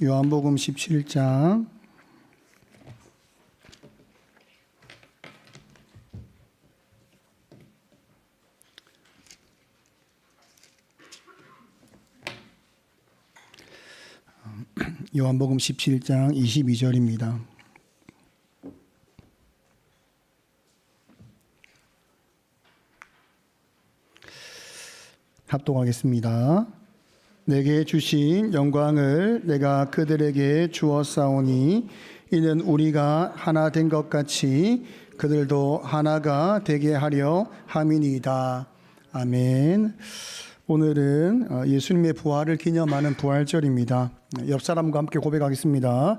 요한복음 17장 요한복음 17장 22절입니다. 합독하겠습니다. 내게 주신 영광을 내가 그들에게 주었사오니 이는 우리가 하나 된 것 같이 그들도 하나가 되게 하려 함이니이다. 아멘. 오늘은 예수님의 부활을 기념하는 부활절입니다. 옆 사람과 함께 고백하겠습니다.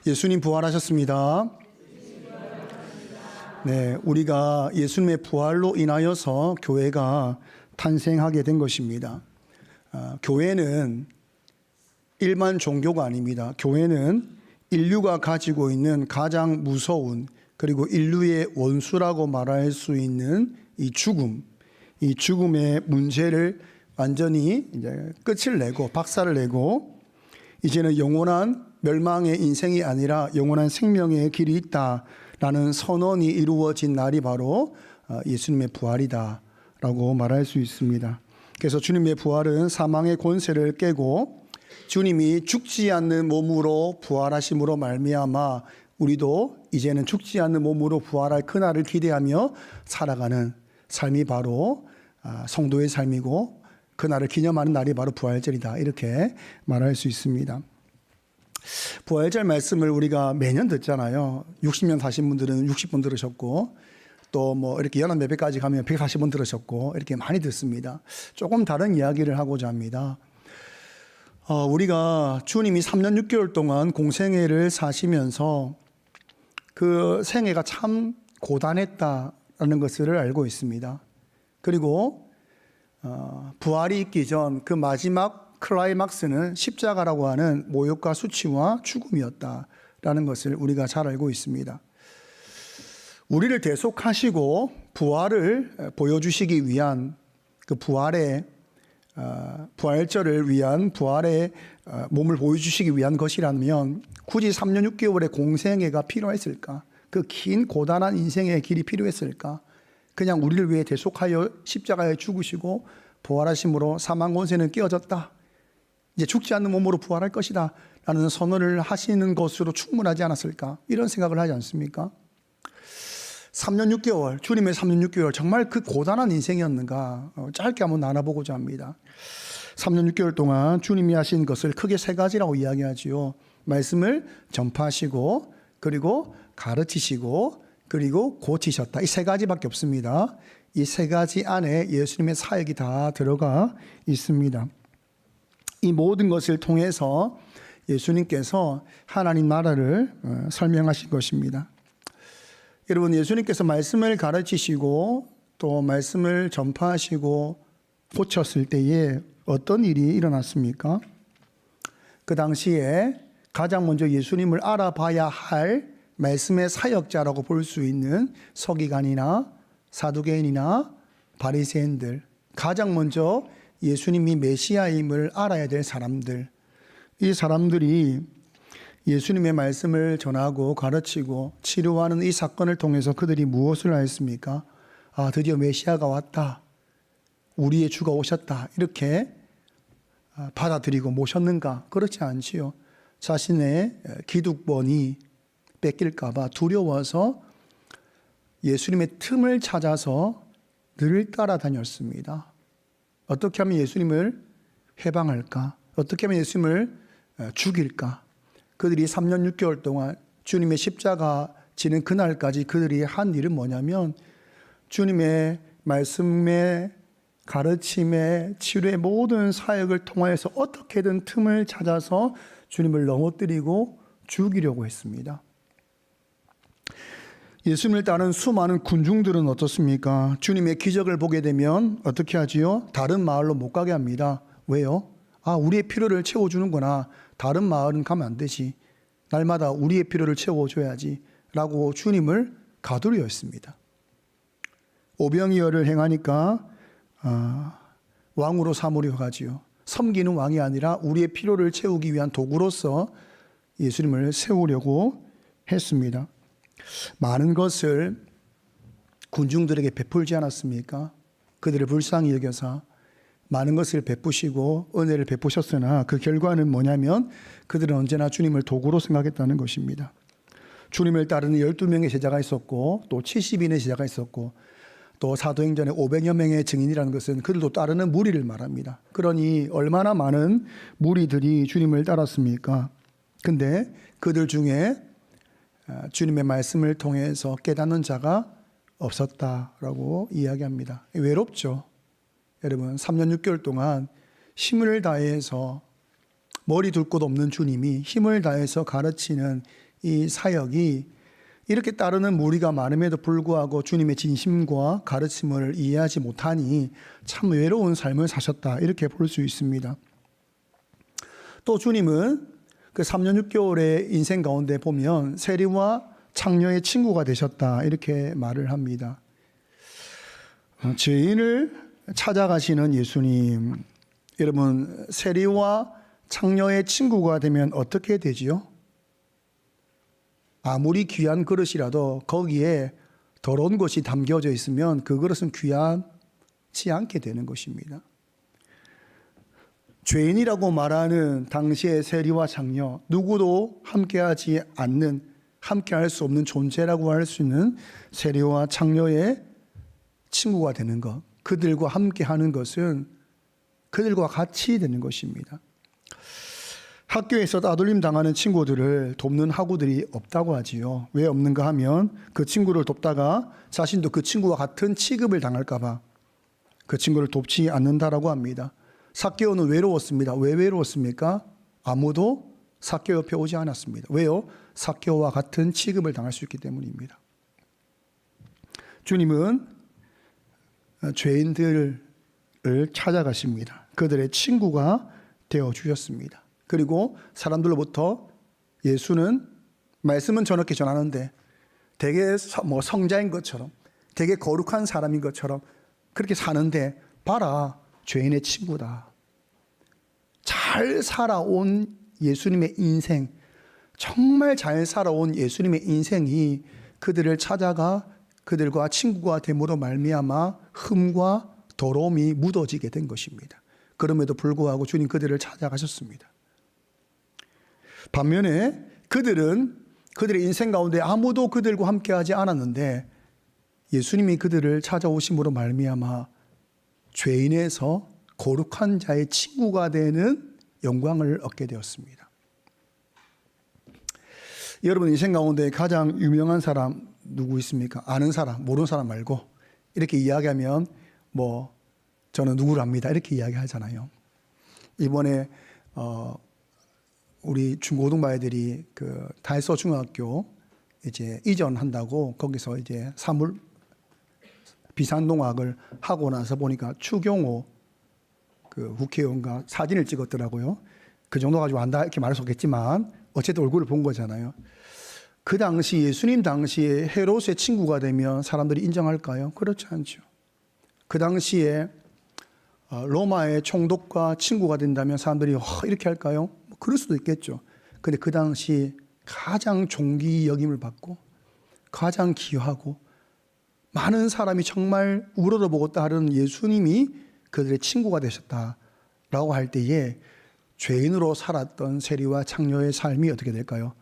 예수님 부활하셨습니다. 네, 우리가 예수님의 부활로 인하여서 교회가 탄생하게 된 것입니다. 교회는 일반 종교가 아닙니다. 교회는 인류가 가지고 있는 가장 무서운, 그리고 인류의 원수라고 말할 수 있는 이 죽음의 문제를 완전히 이제 끝을 내고 박살을 내고 이제는 영원한 멸망의 인생이 아니라 영원한 생명의 길이 있다라는 선언이 이루어진 날이 바로 예수님의 부활이다라고 말할 수 있습니다. 그래서 주님의 부활은 사망의 권세를 깨고 주님이 죽지 않는 몸으로 부활하심으로 말미암아 우리도 이제는 죽지 않는 몸으로 부활할 그날을 기대하며 살아가는 삶이 바로 성도의 삶이고 그날을 기념하는 날이 바로 부활절이다, 이렇게 말할 수 있습니다. 부활절 말씀을 우리가 매년 듣잖아요. 60년 사신 분들은 60번 들으셨고 또 뭐 이렇게 연한 예배까지 가면 140번 들으셨고 이렇게 많이 듣습니다. 조금 다른 이야기를 하고자 합니다. 우리가 주님이 3년 6개월 동안 공생애를 사시면서 그 생애가 참 고단했다라는 것을 알고 있습니다. 그리고 부활이 있기 전 그 마지막 클라이막스는 십자가라고 하는 모욕과 수치와 죽음이었다라는 것을 우리가 잘 알고 있습니다. 우리를 대속하시고 부활을 보여주시기 위한 그 부활절을 위한 부활의 몸을 보여주시기 위한 것이라면 굳이 3년 6개월의 공생애가 필요했을까? 그 긴 고단한 인생의 길이 필요했을까? 그냥 우리를 위해 대속하여 십자가에 죽으시고 부활하심으로 사망 권세는 깨어졌다, 이제 죽지 않는 몸으로 부활할 것이다 라는 선언을 하시는 것으로 충분하지 않았을까? 이런 생각을 하지 않습니까? 3년 6개월, 주님의 3년 6개월 정말 그 고단한 인생이었는가? 짧게 한번 나눠보고자 합니다. 3년 6개월 동안 주님이 하신 것을 크게 세 가지라고 이야기하지요. 말씀을 전파하시고, 그리고 가르치시고, 그리고 고치셨다. 이 세 가지밖에 없습니다. 이 세 가지 안에 예수님의 사역이 다 들어가 있습니다. 이 모든 것을 통해서 예수님께서 하나님 나라를 설명하신 것입니다. 여러분, 예수님께서 말씀을 가르치시고 또 말씀을 전파하시고 고쳤을 때에 어떤 일이 일어났습니까? 그 당시에 가장 먼저 예수님을 알아봐야 할 말씀의 사역자라고 볼 수 있는 서기관이나 사두개인이나 바리새인들, 가장 먼저 예수님이 메시아임을 알아야 될 사람들, 이 사람들이 예수님의 말씀을 전하고 가르치고 치료하는 이 사건을 통해서 그들이 무엇을 하였습니까? 드디어 메시아가 왔다, 우리의 주가 오셨다, 이렇게 받아들이고 모셨는가? 그렇지 않지요. 자신의 기득권이 뺏길까 봐 두려워서 예수님의 틈을 찾아서 늘 따라다녔습니다. 어떻게 하면 예수님을 해방할까? 어떻게 하면 예수님을 죽일까? 그들이 3년 6개월 동안 주님의 십자가 지는 그날까지 그들이 한 일은 뭐냐면 주님의 말씀의 가르침의 치료의 모든 사역을 통하여서 어떻게든 틈을 찾아서 주님을 넘어뜨리고 죽이려고 했습니다. 예수님을 따르는 수많은 군중들은 어떻습니까? 주님의 기적을 보게 되면 어떻게 하지요? 다른 마을로 못 가게 합니다. 왜요? 우리의 필요를 채워주는구나. 다른 마을은 가면 안 되지. 날마다 우리의 필요를 채워줘야지 라고 주님을 가두려 했습니다. 오병이어를 행하니까 왕으로 삼으려 하지요. 섬기는 왕이 아니라 우리의 필요를 채우기 위한 도구로서 예수님을 세우려고 했습니다. 많은 것을 군중들에게 베풀지 않았습니까? 그들을 불쌍히 여겨서 많은 것을 베푸시고 은혜를 베푸셨으나 그 결과는 뭐냐면 그들은 언제나 주님을 도구로 생각했다는 것입니다. 주님을 따르는 12명의 제자가 있었고 또 70인의 제자가 있었고 또 사도행전에 500여 명의 증인이라는 것은 그들도 따르는 무리를 말합니다. 그러니 얼마나 많은 무리들이 주님을 따랐습니까? 근데 그들 중에 주님의 말씀을 통해서 깨닫는 자가 없었다라고 이야기합니다. 외롭죠. 여러분 3년 6개월 동안 힘을 다해서 머리 둘 곳 없는 주님이 힘을 다해서 가르치는 이 사역이 이렇게 따르는 무리가 많음에도 불구하고 주님의 진심과 가르침을 이해하지 못하니 참 외로운 삶을 사셨다 이렇게 볼 수 있습니다. 또 주님은 그 3년 6개월의 인생 가운데 보면 세리와 창녀의 친구가 되셨다 이렇게 말을 합니다. 죄인을 찾아가시는 예수님, 여러분 세리와 창녀의 친구가 되면 어떻게 되지요? 아무리 귀한 그릇이라도 거기에 더러운 것이 담겨져 있으면 그 그릇은 귀하지 않게 되는 것입니다. 죄인이라고 말하는 당시의 세리와 창녀, 누구도 함께하지 않는, 함께할 수 없는 존재라고 할 수 있는 세리와 창녀의 친구가 되는 것, 그들과 함께하는 것은 그들과 같이 되는 것입니다. 학교에서 따돌림 당하는 친구들을 돕는 학우들이 없다고 하지요. 왜 없는가 하면 그 친구를 돕다가 자신도 그 친구와 같은 취급을 당할까 봐 그 친구를 돕지 않는다라고 합니다. 삭개오는 외로웠습니다. 왜 외로웠습니까? 아무도 삭개오 옆에 오지 않았습니다. 왜요? 삭개오와 같은 취급을 당할 수 있기 때문입니다. 주님은 죄인들을 찾아가십니다. 그들의 친구가 되어 주셨습니다. 그리고 사람들로부터 예수는 말씀은 저렇게 전하는데 되게 성자인 것처럼 되게 거룩한 사람인 것처럼 그렇게 사는데 봐라 죄인의 친구다. 잘 살아온 예수님의 인생, 정말 잘 살아온 예수님의 인생이 그들을 찾아가 그들과 친구가 됨으로 말미암아 흠과 더러움이 묻어지게 된 것입니다. 그럼에도 불구하고 주님 그들을 찾아가셨습니다. 반면에 그들은 그들의 인생 가운데 아무도 그들과 함께하지 않았는데 예수님이 그들을 찾아오심으로 말미암아 죄인에서 거룩한 자의 친구가 되는 영광을 얻게 되었습니다. 여러분 인생 가운데 가장 유명한 사람 누구 있습니까? 아는 사람, 모르는 사람 말고 이렇게 이야기하면 저는 누구를 압니다 이렇게 이야기하잖아요. 이번에 우리 중고등부애들이 그 달서 중학교 이제 이전한다고 거기서 이제 사물 비산동학을 하고 나서 보니까 추경호 그 국회의원과 사진을 찍었더라고요. 그 정도 가지고 안다 이렇게 말할 수 없겠지만 어쨌든 얼굴을 본 거잖아요. 그 당시 예수님 당시에 헤롯의 친구가 되면 사람들이 인정할까요? 그렇지 않죠. 그 당시에 로마의 총독과 친구가 된다면 사람들이 이렇게 할까요? 그럴 수도 있겠죠. 근데 그 당시 가장 존귀 여김을 받고 가장 귀하고 많은 사람이 정말 우러러보고 따르는 예수님이 그들의 친구가 되셨다라고 할 때에 죄인으로 살았던 세리와 창녀의 삶이 어떻게 될까요?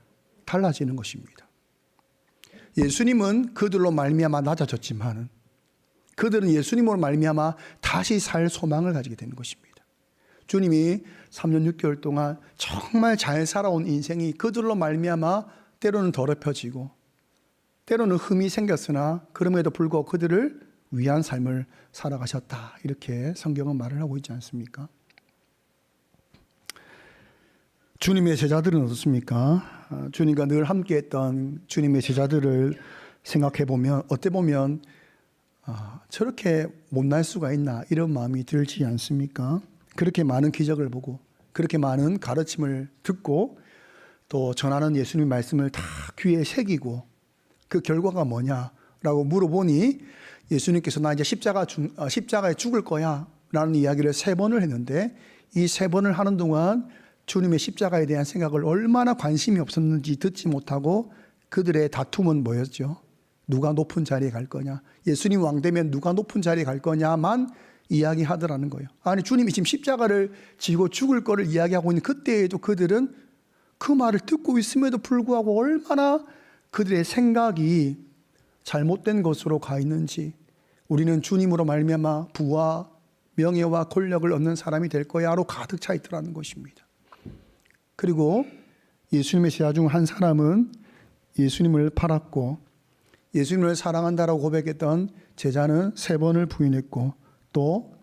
달라지는 것입니다. 예수님은 그들로 말미암아 낮아졌지만 그들은 예수님으로 말미암아 다시 살 소망을 가지게 되는 것입니다. 주님이 3년 6개월 동안 정말 잘 살아온 인생이 그들로 말미암아 때로는 더럽혀지고 때로는 흠이 생겼으나 그럼에도 불구하고 그들을 위한 삶을 살아가셨다. 이렇게 성경은 말을 하고 있지 않습니까? 주님의 제자들은 어떻습니까? 주님과 늘 함께했던 주님의 제자들을 생각해 보면 어때 보면 저렇게 못날 수가 있나 이런 마음이 들지 않습니까? 그렇게 많은 기적을 보고 그렇게 많은 가르침을 듣고 또 전하는 예수님 말씀을 다 귀에 새기고 그 결과가 뭐냐라고 물어보니 예수님께서 나 이제 십자가에 죽을 거야 라는 이야기를 3번을 했는데 이 3번을 하는 동안 주님의 십자가에 대한 생각을 얼마나 관심이 없었는지 듣지 못하고 그들의 다툼은 뭐였죠? 누가 높은 자리에 갈 거냐? 예수님 왕 되면 누가 높은 자리에 갈 거냐만 이야기하더라는 거예요. 아니 주님이 지금 십자가를 지고 죽을 거를 이야기하고 있는 그때에도 그들은 그 말을 듣고 있음에도 불구하고 얼마나 그들의 생각이 잘못된 것으로 가 있는지, 우리는 주님으로 말미암아 부와 명예와 권력을 얻는 사람이 될 거야로 가득 차 있더라는 것입니다. 그리고 예수님의 제자 중 한 사람은 예수님을 팔았고 예수님을 사랑한다라고 고백했던 제자는 3번을 부인했고 또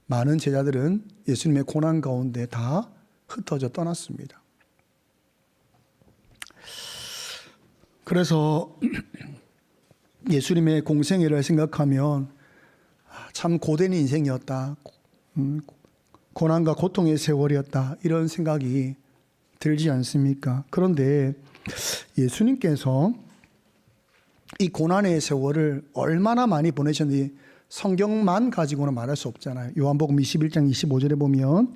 많은 제자들은 예수님의 고난 가운데 다 흩어져 떠났습니다. 그래서 예수님의 공생애를 생각하면 참 고된 인생이었다, 고난과 고통의 세월이었다, 이런 생각이 들지 않습니까? 그런데 예수님께서 이 고난의 세월을 얼마나 많이 보내셨는지 성경만 가지고는 말할 수 없잖아요. 요한복음 21장 25절에 보면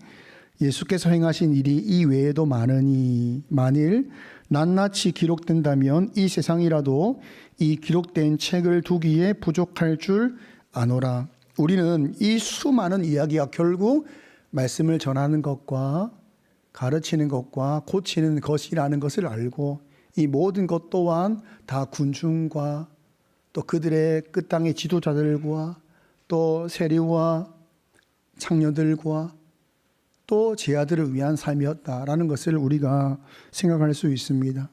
예수께서 행하신 일이 이 외에도 많으니 만일 낱낱이 기록된다면 이 세상이라도 이 기록된 책을 두기에 부족할 줄 아노라. 우리는 이 수많은 이야기가 결국 말씀을 전하는 것과 가르치는 것과 고치는 것이라는 것을 알고 이 모든 것 또한 다 군중과 또 그들의 끝땅의 지도자들과 또 세리와 창녀들과 또 제자들을 위한 삶이었다라는 것을 우리가 생각할 수 있습니다.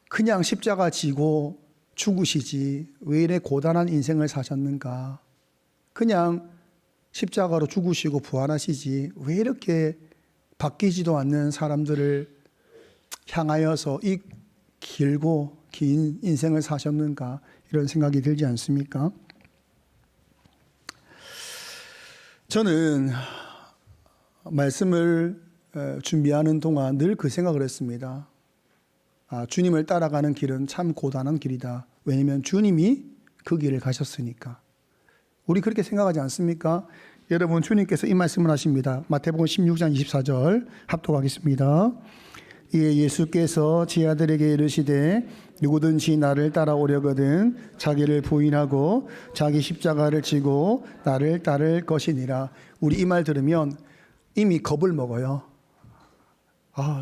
그냥 십자가 지고 죽으시지 왜 이래 고단한 인생을 사셨는가? 그냥 십자가로 죽으시고 부활하시지 왜 이렇게 바뀌지도 않는 사람들을 향하여서 이 길고 긴 인생을 사셨는가? 이런 생각이 들지 않습니까? 저는 말씀을 준비하는 동안 늘 그 생각을 했습니다. 주님을 따라가는 길은 참 고단한 길이다. 왜냐하면 주님이 그 길을 가셨으니까. 우리 그렇게 생각하지 않습니까? 여러분, 주님께서 이 말씀을 하십니다. 마태복음 16장 24절 합독하겠습니다. 이에 예수께서 제자들에게 이르시되 누구든지 나를 따라오려거든 자기를 부인하고 자기 십자가를 지고 나를 따를 것이니라. 우리 이 말 들으면 이미 겁을 먹어요.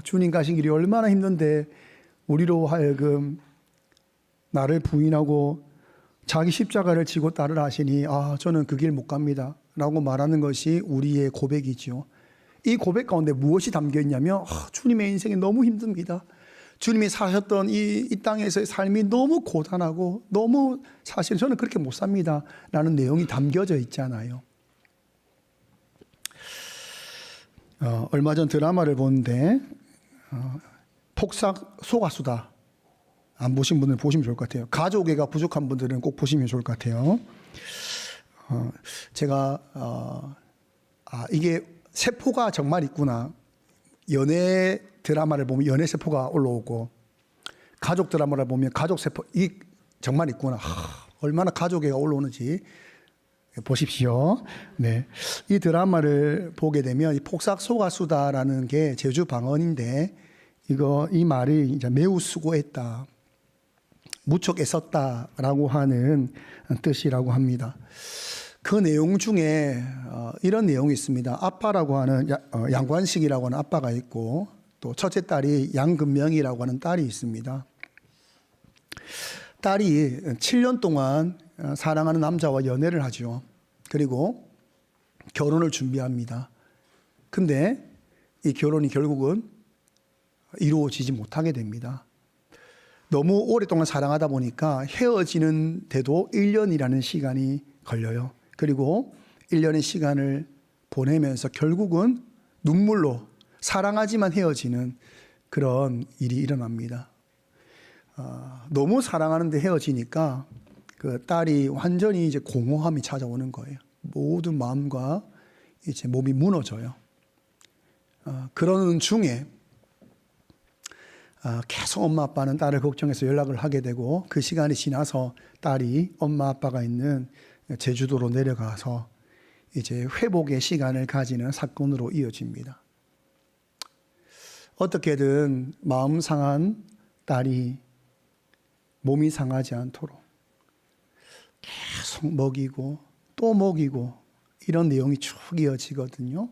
주님 가신 길이 얼마나 힘든데 우리로 하여금 나를 부인하고 자기 십자가를 지고 따르라 하시니 저는 그 길 못 갑니다 라고 말하는 것이 우리의 고백이지요. 이 고백 가운데 무엇이 담겨 있냐면 주님의 인생이 너무 힘듭니다. 주님이 사셨던 이 땅에서의 삶이 너무 고단하고 너무 사실 저는 그렇게 못 삽니다 라는 내용이 담겨져 있잖아요. 얼마 전 드라마를 보는데 폭삭 속았수다. 안 보신 분들은 보시면 좋을 것 같아요. 가족애가 부족한 분들은 꼭 보시면 좋을 것 같아요. 제가 이게 세포가 정말 있구나. 연애 드라마를 보면 연애 세포가 올라오고 가족 드라마를 보면 가족 세포 이 정말 있구나. 얼마나 가족애가 올라오는지 보십시오. 네, 이 드라마를 보게 되면 이 폭삭 속았수다라는 게 제주 방언인데 이 말이 이제 매우 수고했다, 무척 애썼다라고 하는 뜻이라고 합니다. 그 내용 중에 이런 내용이 있습니다. 아빠라고 하는 양관식이라고 하는 아빠가 있고 또 첫째 딸이 양금명이라고 하는 딸이 있습니다. 딸이 7년 동안 사랑하는 남자와 연애를 하죠. 그리고 결혼을 준비합니다. 근데 이 결혼이 결국은 이루어지지 못하게 됩니다. 너무 오랫동안 사랑하다 보니까 헤어지는데도 1년이라는 시간이 걸려요. 그리고 1년의 시간을 보내면서 결국은 눈물로 사랑하지만 헤어지는 그런 일이 일어납니다. 너무 사랑하는데 헤어지니까 그 딸이 완전히 이제 공허함이 찾아오는 거예요. 모든 마음과 이제 몸이 무너져요. 그러는 중에 계속 엄마 아빠는 딸을 걱정해서 연락을 하게 되고 그 시간이 지나서 딸이 엄마 아빠가 있는 제주도로 내려가서 이제 회복의 시간을 가지는 사건으로 이어집니다. 어떻게든 마음 상한 딸이 몸이 상하지 않도록 계속 먹이고 또 먹이고 이런 내용이 쭉 이어지거든요.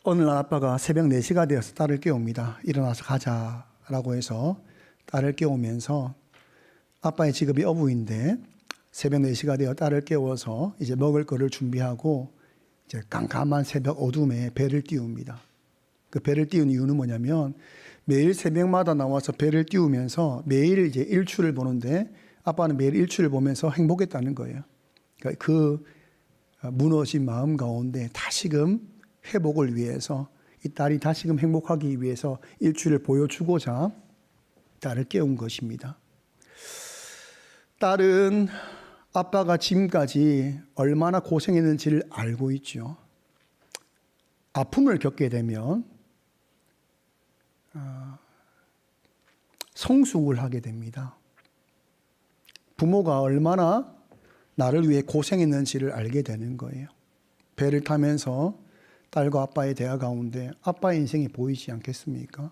어느 날 아빠가 새벽 4시가 되어서 딸을 깨웁니다. 일어나서 가자라고 해서 딸을 깨우면서, 아빠의 직업이 어부인데 새벽 4시가 되어 딸을 깨워서 이제 먹을 거를 준비하고 이제 깜깜한 새벽 어둠에 배를 띄웁니다. 그 배를 띄운 이유는 뭐냐면 매일 새벽마다 나와서 배를 띄우면서 매일 이제 일출을 보는데, 아빠는 매일 일출을 보면서 행복했다는 거예요. 그러니까 그 무너진 마음 가운데 다시금 회복을 위해서, 이 딸이 다시금 행복하기 위해서 일출을 보여주고자 딸을 깨운 것입니다. 딸은 아빠가 지금까지 얼마나 고생했는지를 알고 있죠. 아픔을 겪게 되면 성숙을 하게 됩니다. 부모가 얼마나 나를 위해 고생했는지를 알게 되는 거예요. 배를 타면서 딸과 아빠의 대화 가운데 아빠의 인생이 보이지 않겠습니까?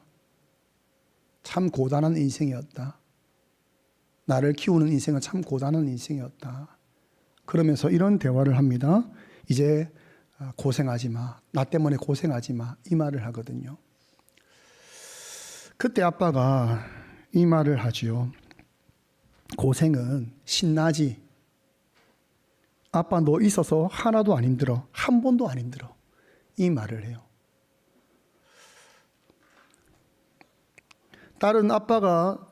참 고단한 인생이었다. 나를 키우는 인생은 참 고단한 인생이었다. 그러면서 이런 대화를 합니다. 이제 고생하지 마. 나 때문에 고생하지 마. 이 말을 하거든요. 그때 아빠가 이 말을 하지요. 고생은 신나지. 아빠 너 있어서 하나도 안 힘들어. 한 번도 안 힘들어. 이 말을 해요. 딸은 아빠가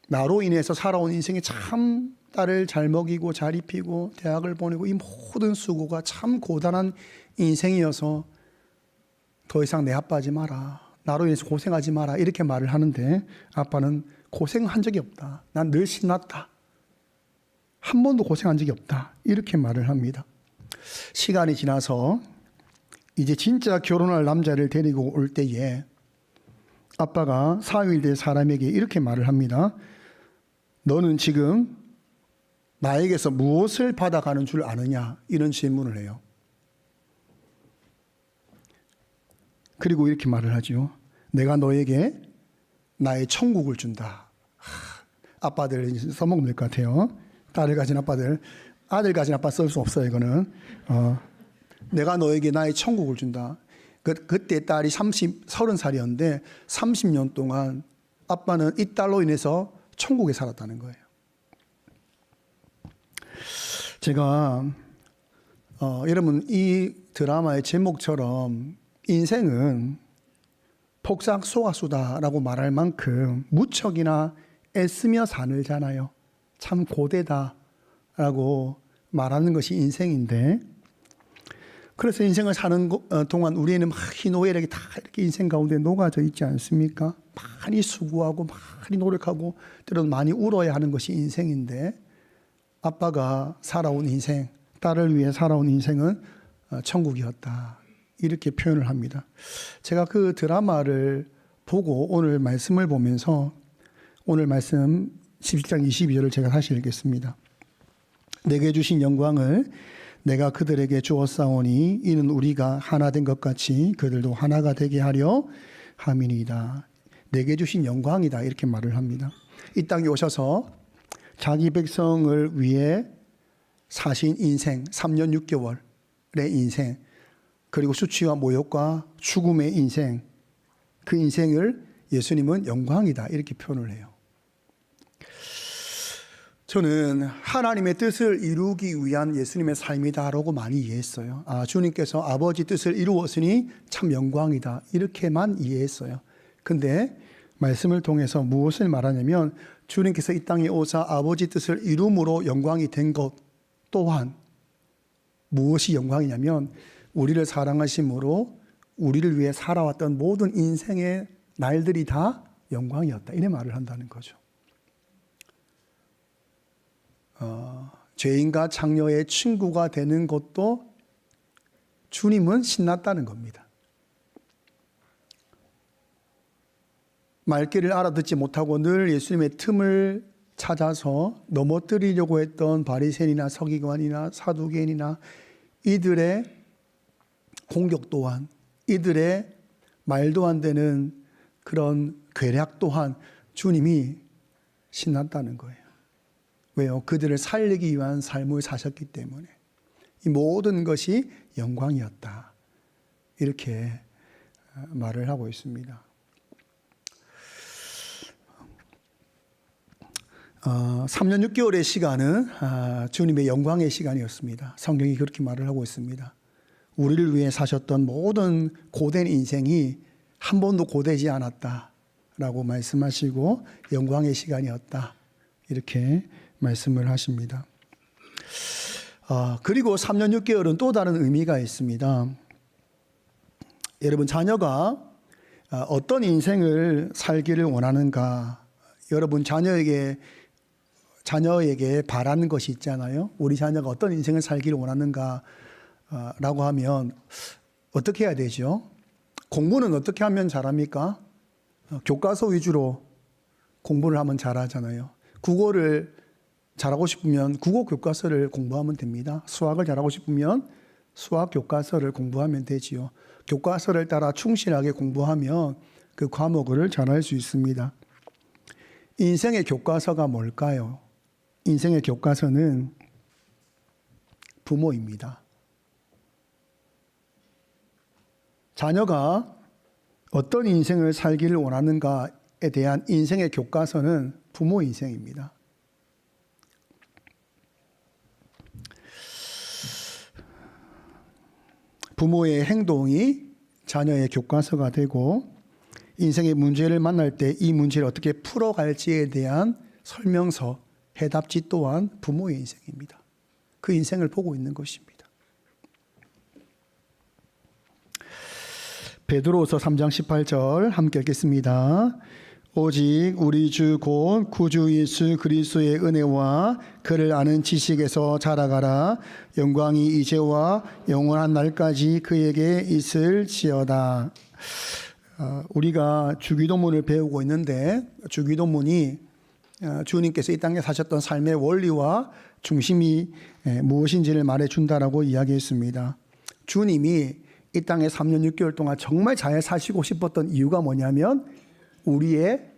나로 인해서 살아온 인생이 참 딸을 잘 먹이고 잘 입히고 대학을 보내고 이 모든 수고가 참 고단한 인생이어서 더 이상 내 아빠하지 마라. 나로 인해서 고생하지 마라. 이렇게 말을 하는데 아빠는 고생한 적이 없다. 난 늘 신났다. 한 번도 고생한 적이 없다. 이렇게 말을 합니다. 시간이 지나서 이제 진짜 결혼할 남자를 데리고 올 때에 아빠가 사위일 된 사람에게 이렇게 말을 합니다. 너는 지금 나에게서 무엇을 받아가는 줄 아느냐? 이런 질문을 해요. 그리고 이렇게 말을 하죠. 내가 너에게 나의 천국을 준다. 아빠들 써먹으면 될 것 같아요. 딸을 가진 아빠들. 아들 가진 아빠 쓸 수 없어요, 이거는. 내가 너에게 나의 천국을 준다. 그때 딸이 30살이었는데 30년 동안 아빠는 이 딸로 인해서 천국에 살았다는 거예요. 제가 여러분 이 드라마의 제목처럼 인생은 폭삭 속았수다라고 말할 만큼 무척이나 애쓰며 살잖아요. 참 고되다라고 말하는 것이 인생인데, 그래서 인생을 사는 동안 우리는 막 희노애락이 다 이렇게 인생 가운데 녹아져 있지 않습니까? 많이 수고하고 많이 노력하고 때로는 많이 울어야 하는 것이 인생인데, 아빠가 살아온 인생, 딸을 위해 살아온 인생은 천국이었다. 이렇게 표현을 합니다. 제가 그 드라마를 보고 오늘 말씀을 보면서 오늘 말씀 17장 22절을 제가 다시 읽겠습니다. 내게 주신 영광을 내가 그들에게 주었사오니 이는 우리가 하나 된 것 같이 그들도 하나가 되게 하려 함이니이다. 내게 주신 영광이다. 이렇게 말을 합니다. 이 땅에 오셔서 자기 백성을 위해 사신 인생, 3년 6개월의 인생, 그리고 수치와 모욕과 죽음의 인생, 그 인생을 예수님은 영광이다. 이렇게 표현을 해요. 저는 하나님의 뜻을 이루기 위한 예수님의 삶이다라고 많이 이해했어요. 주님께서 아버지 뜻을 이루었으니 참 영광이다. 이렇게만 이해했어요. 근데 말씀을 통해서 무엇을 말하냐면 주님께서 이 땅에 오사 아버지 뜻을 이룸으로 영광이 된 것 또한 무엇이 영광이냐면 우리를 사랑하심으로 우리를 위해 살아왔던 모든 인생의 날들이 다 영광이었다. 이래 말을 한다는 거죠. 죄인과 창녀의 친구가 되는 것도 주님은 신났다는 겁니다. 말귀를 알아듣지 못하고 늘 예수님의 틈을 찾아서 넘어뜨리려고 했던 바리새인이나 서기관이나 사두개인이나 이들의 공격 또한, 이들의 말도 안 되는 그런 괴략 또한 주님이 신났다는 거예요. 왜요? 그들을 살리기 위한 삶을 사셨기 때문에. 이 모든 것이 영광이었다. 이렇게 말을 하고 있습니다. 3년 6개월의 시간은 주님의 영광의 시간이었습니다. 성경이 그렇게 말을 하고 있습니다. 우리를 위해 사셨던 모든 고된 인생이 한 번도 고되지 않았다라고 말씀하시고 영광의 시간이었다. 이렇게 말씀을 하십니다. 그리고 3년 6개월은 또 다른 의미가 있습니다. 여러분, 자녀가 어떤 인생을 살기를 원하는가, 여러분 자녀에게 바라는 것이 있잖아요. 우리 자녀가 어떤 인생을 살기를 원하는가 라고 하면 어떻게 해야 되죠? 공부는 어떻게 하면 잘합니까? 교과서 위주로 공부를 하면 잘하잖아요. 국어를 잘하고 싶으면 국어 교과서를 공부하면 됩니다. 수학을 잘하고 싶으면 수학 교과서를 공부하면 되지요. 교과서를 따라 충실하게 공부하면 그 과목을 잘할 수 있습니다. 인생의 교과서가 뭘까요? 인생의 교과서는 부모입니다. 자녀가 어떤 인생을 살기를 원하는가에 대한 인생의 교과서는 부모 인생입니다. 부모의 행동이 자녀의 교과서가 되고, 인생의 문제를 만날 때 이 문제를 어떻게 풀어갈지에 대한 설명서, 해답지 또한 부모의 인생입니다. 그 인생을 보고 있는 것입니다. 베드로후서 3장 18절 함께 읽겠습니다. 오직 우리 주 곧 구주 예수 그리스도의 은혜와 그를 아는 지식에서 자라가라. 영광이 이제와 영원한 날까지 그에게 있을지어다. 우리가 주기도문을 배우고 있는데, 주기도문이 주님께서 이 땅에 사셨던 삶의 원리와 중심이 무엇인지를 말해준다라고 이야기했습니다. 주님이 이 땅에 3년 6개월 동안 정말 잘 사시고 싶었던 이유가 뭐냐면 우리의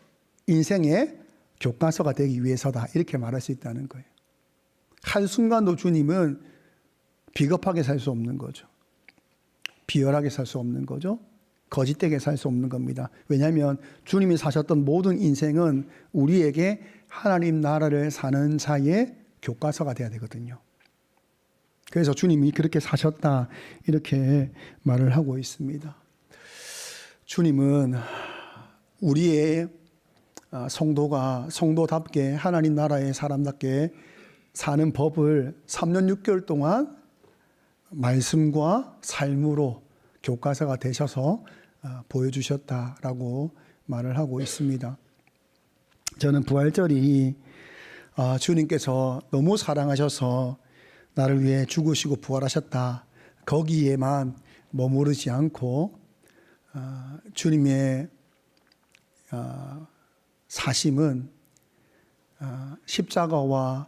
인생의 교과서가 되기 위해서다. 이렇게 말할 수 있다는 거예요. 한순간도 주님은 비겁하게 살 수 없는 거죠. 비열하게 살 수 없는 거죠. 거짓되게 살 수 없는 겁니다. 왜냐하면 주님이 사셨던 모든 인생은 우리에게 하나님 나라를 사는 자의 교과서가 돼야 되거든요. 그래서 주님이 그렇게 사셨다. 이렇게 말을 하고 있습니다. 주님은 우리의 성도답게 하나님 나라의 사람답게 사는 법을 3년 6개월 동안 말씀과 삶으로 교과서가 되셔서 보여주셨다라고 말을 하고 있습니다. 저는 부활절이 주님께서 너무 사랑하셔서 나를 위해 죽으시고 부활하셨다, 거기에만 머무르지 않고 주님의 사심은 십자가와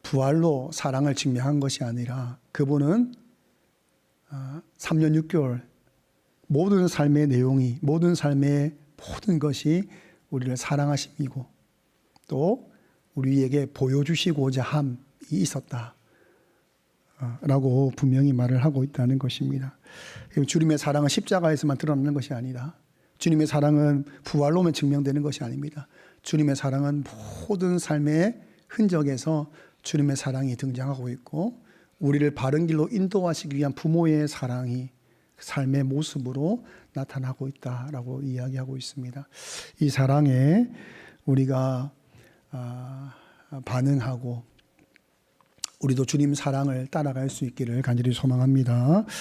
부활로 사랑을 증명한 것이 아니라 그분은 3년 6개월 모든 삶의 내용이, 모든 삶의 모든 것이 우리를 사랑하심이고 또 우리에게 보여주시고자 함이 있었다 라고 분명히 말을 하고 있다는 것입니다. 주님의 사랑은 십자가에서만 드러나는 것이 아니라 주님의 사랑은 부활로만 증명되는 것이 아닙니다. 주님의 사랑은 모든 삶의 흔적에서 주님의 사랑이 등장하고 있고 우리를 바른 길로 인도하시기 위한 부모의 사랑이 삶의 모습으로 나타나고 있다라고 이야기하고 있습니다. 이 사랑에 우리가 반응하고 우리도 주님 사랑을 따라갈 수 있기를 간절히 소망합니다.